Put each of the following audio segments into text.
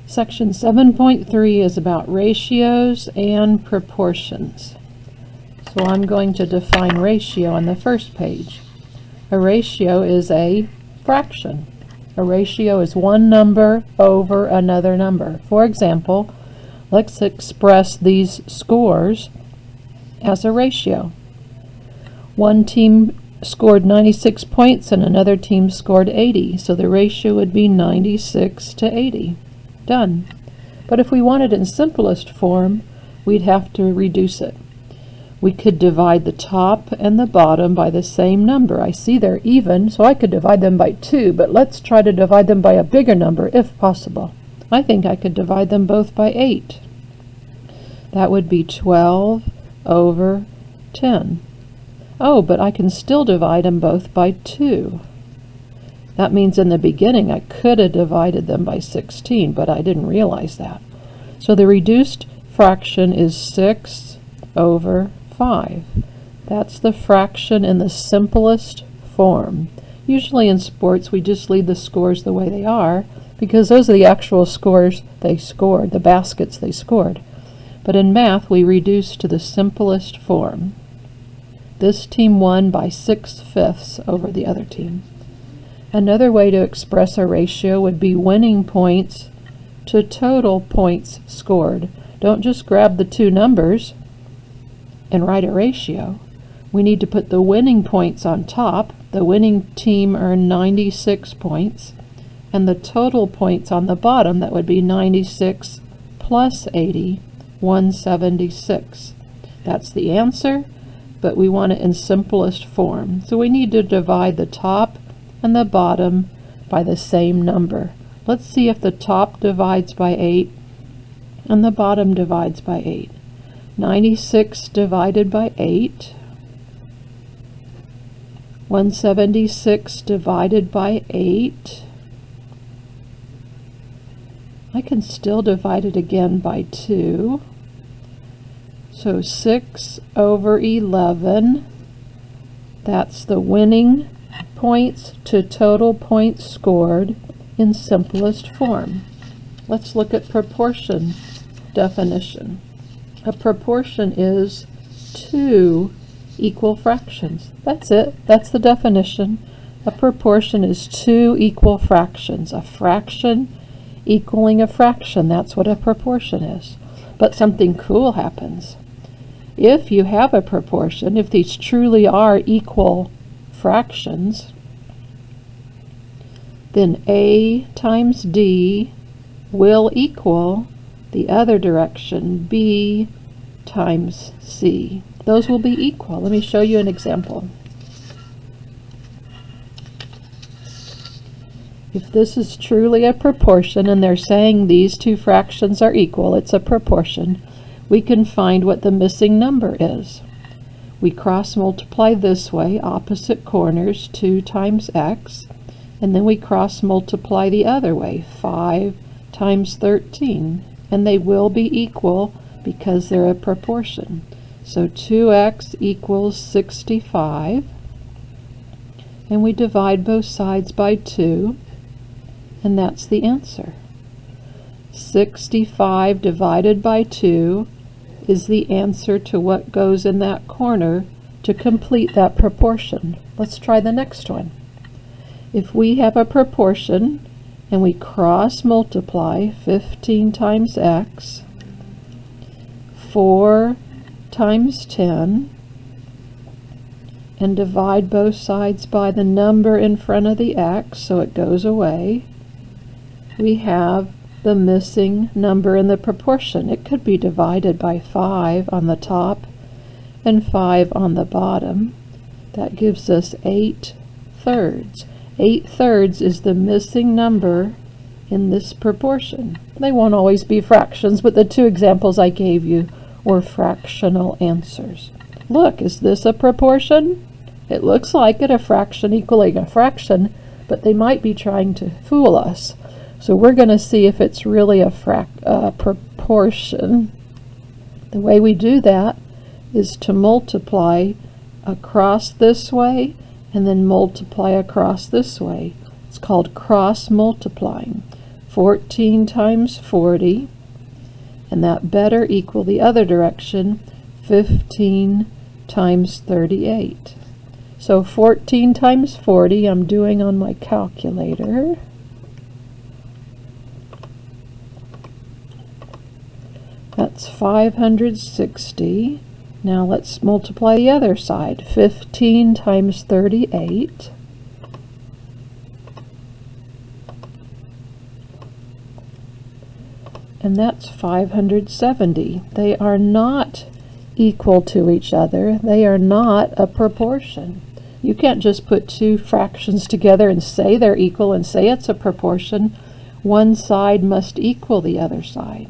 Section 7.3 is about ratios and proportions. So I'm going to define ratio on the first page. A ratio is a fraction. A ratio is one number over another number. For example, let's express these scores as a ratio. One team scored 96 points and another team scored 80, so the ratio would be 96 to 80. Done. But if we want it in simplest form, we'd have to reduce it. We could divide the top and the bottom by the same number. I see they're even, so I could divide them by 2, but let's try to divide them by a bigger number if possible. I think I could divide them both by 8. That would be 12 over 10. Oh, but I can still divide them both by 2. That means in the beginning I could have divided them by 16, but I didn't realize that. So the reduced fraction is 6 over 5. That's the fraction in the simplest form. Usually in sports we just leave the scores the way they are because those are the actual scores they scored, the baskets they scored. But in math we reduce to the simplest form. This team won by 6/5 over the other team. Another way to express a ratio would be winning points to total points scored. Don't just grab the two numbers and write a ratio. We need to put the winning points on top. The winning team earned 96 points, and the total points on the bottom, that would be 96 plus 80, 176. That's the answer, but we want it in simplest form. So we need to divide the top and the bottom by the same number. Let's see if the top divides by 8 and the bottom divides by 8. 96 divided by 8. 176 divided by 8. I can still divide it again by 2. So 6 over 11. That's the winning points to total points scored in simplest form. Let's look at proportion definition. A proportion is two equal fractions. That's it. That's the definition. A proportion is two equal fractions. A fraction equaling a fraction. That's what a proportion is. But something cool happens. If you have a proportion, if these truly are equal fractions, then A times D will equal the other direction, B times C. Those will be equal. Let me show you an example. If this is truly a proportion and they're saying these two fractions are equal, it's a proportion, we can find what the missing number is. We cross multiply this way, opposite corners, 2 times x, and then we cross multiply the other way, 5 times 13, and they will be equal because they're a proportion. So 2x equals 65, and we divide both sides by 2, and that's the answer. 65 divided by 2 is the answer to what goes in that corner to complete that proportion. Let's try the next one. If we have a proportion and we cross multiply 15 times x, 4 times 10, and divide both sides by the number in front of the x so it goes away, we have the missing number in the proportion. It could be divided by 5 on the top and 5 on the bottom. That gives us 8/3. 8/3 is the missing number in this proportion. They won't always be fractions, but the two examples I gave you were fractional answers. Look, is this a proportion? It looks like it, a fraction equaling a fraction, but they might be trying to fool us. So we're going to see if it's really a proportion. The way we do that is to multiply across this way and then multiply across this way. It's called cross multiplying. 14 times 40, and that better equal the other direction, 15 times 38. So 14 times 40, I'm doing on my calculator. That's 560. Now let's multiply the other side. 15 times 38. And that's 570. They are not equal to each other. They are not a proportion. You can't just put two fractions together and say they're equal and say it's a proportion. One side must equal the other side.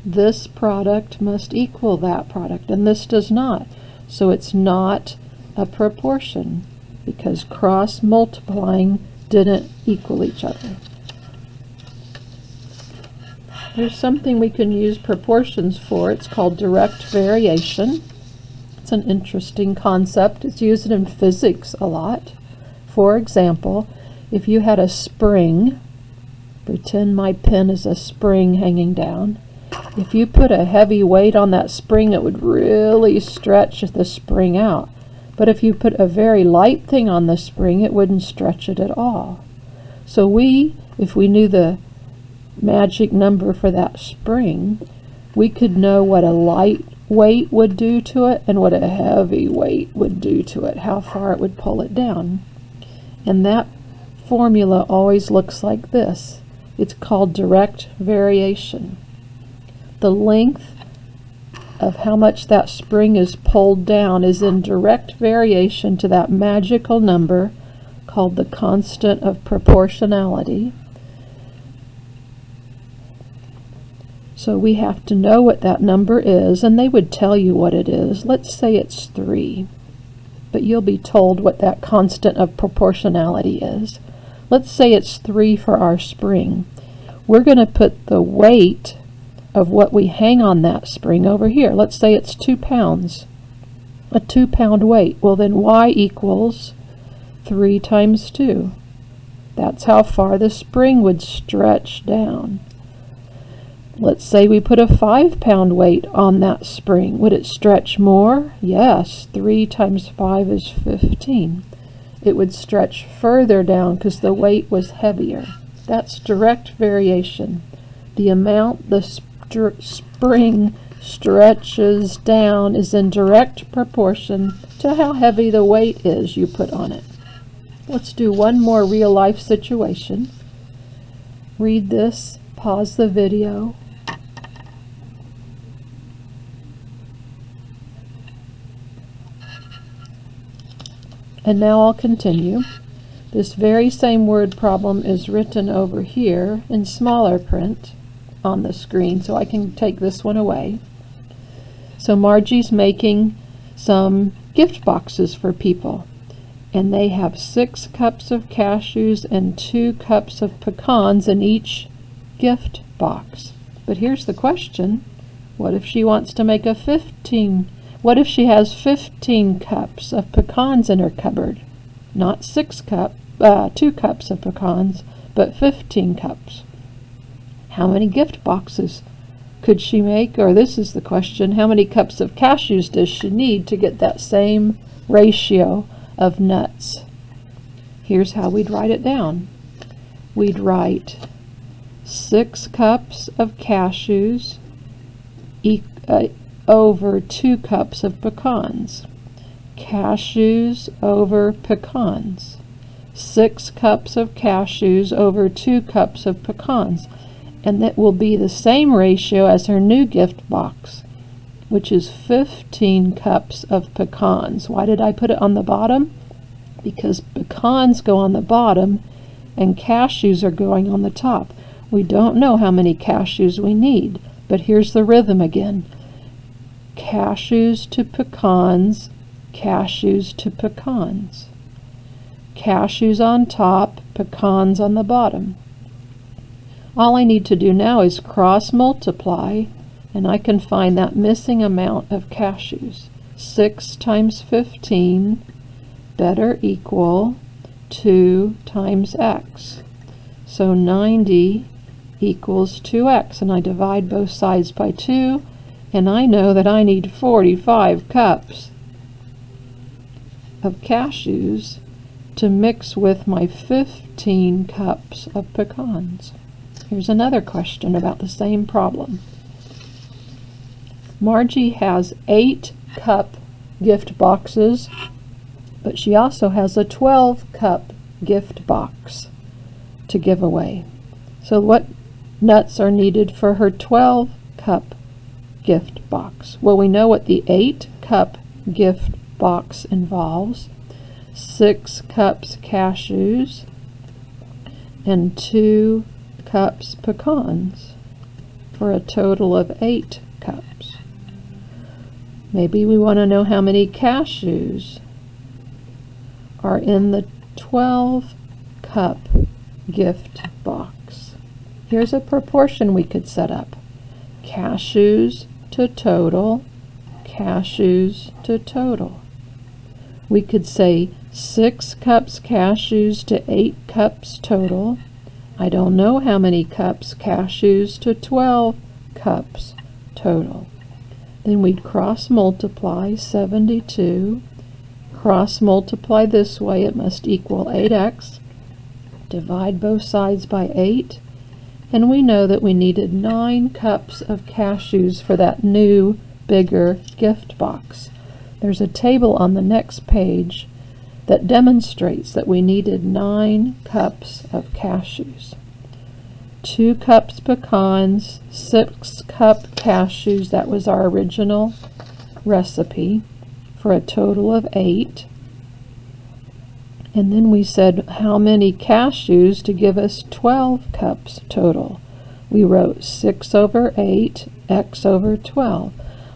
This product must equal that product, and this does not. So it's not a proportion because cross multiplying didn't equal each other. There's something we can use proportions for. It's called direct variation. It's an interesting concept. It's used in physics a lot. For example, if you had a spring, pretend my pen is a spring hanging down. If you put a heavy weight on that spring, it would really stretch the spring out. But if you put a very light thing on the spring, it wouldn't stretch it at all. So if we knew the magic number for that spring, we could know what a light weight would do to it and what a heavy weight would do to it, how far it would pull it down. And that formula always looks like this. It's called direct variation. The length of how much that spring is pulled down is in direct variation to that magical number called the constant of proportionality. So we have to know what that number is, and they would tell you what it is. Let's say it's 3, but you'll be told what that constant of proportionality is. Let's say it's 3 for our spring. We're going to put the weight of what we hang on that spring over here. Let's say it's 2 pounds, a 2-pound weight. Well, then y equals 3 times 2. That's how far the spring would stretch down. Let's say we put a 5-pound weight on that spring. Would it stretch more? Yes, 3 times 5 is 15. It would stretch further down because the weight was heavier. That's direct variation. The amount the spring stretches down is in direct proportion to how heavy the weight is you put on it. Let's do one more real-life situation. Read this, pause the video. And now I'll continue. This very same word problem is written over here in smaller print on the screen, so I can take this one away. So Margie's making some gift boxes for people, and they have 6 cups of cashews and 2 cups of pecans in each gift box. But here's the question: what if she wants to make what if she has 15 cups of pecans in her cupboard? Not 2 cups of pecans, but 15 cups. How many gift boxes could she make? Or this is the question: how many cups of cashews does she need to get that same ratio of nuts? Here's how we'd write it down. We'd write 6 cups of cashews over 2 cups of pecans. Cashews over pecans. 6 cups of cashews over 2 cups of pecans. And that will be the same ratio as her new gift box, which is 15 cups of pecans. Why did I put it on the bottom? Because pecans go on the bottom and cashews are going on the top. We don't know how many cashews we need, but here's the rhythm again. Cashews to pecans, cashews to pecans. Cashews on top, pecans on the bottom. All I need to do now is cross multiply, and I can find that missing amount of cashews. 6 times 15 better equal 2 times x. So 90 equals 2x, and I divide both sides by 2, and I know that I need 45 cups of cashews to mix with my 15 cups of pecans. Here's another question about the same problem. Margie has 8 cup gift boxes, but she also has a 12 cup gift box to give away. So what nuts are needed for her 12 cup gift box? Well, we know what the 8 cup gift box involves: 6 cups cashews and 2 cups pecans, for a total of 8 cups. Maybe we want to know how many cashews are in the 12 cup gift box. Here's a proportion we could set up: cashews to total, cashews to total. We could say 6 cups cashews to 8 cups total. I don't know how many cups cashews to 12 cups total. Then we'd cross multiply 72. Cross multiply this way, it must equal 8x. Divide both sides by 8. And we know that we needed 9 cups of cashews for that new, bigger gift box. There's a table on the next page that demonstrates that we needed 9 cups of cashews. 2 cups pecans, 6 cup cashews, that was our original recipe, for a total of 8. And then we said how many cashews to give us 12 cups total. We wrote 6 over 8, x over 12.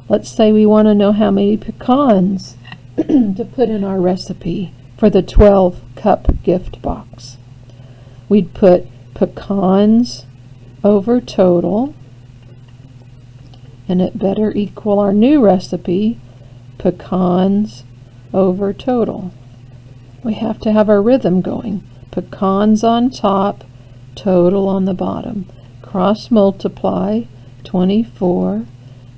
Let's say we want to know how many pecans to put in our recipe for the 12 cup gift box. We'd put pecans over total, and it better equal our new recipe, pecans over total. We have to have our rhythm going. Pecans on top, total on the bottom. Cross multiply 24,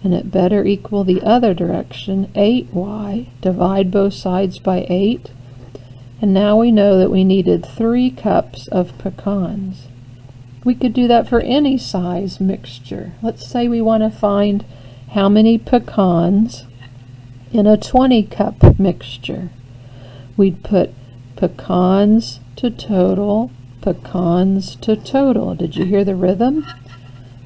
and it better equal the other direction, 8y. Divide both sides by 8. And now we know that we needed 3 cups of pecans. We could do that for any size mixture. Let's say we want to find how many pecans in a 20 cup mixture. We'd put pecans to total, pecans to total. Did you hear the rhythm?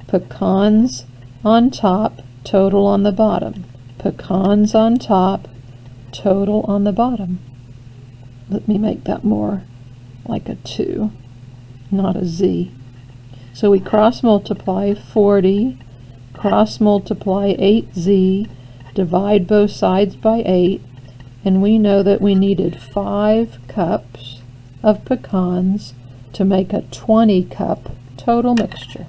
Pecans on top, total on the bottom. Pecans on top, total on the bottom. Let me make that more like a 2, not a Z. So we cross multiply 40, cross multiply 8z, divide both sides by 8, and we know that we needed 5 cups of pecans to make a 20 cup total mixture.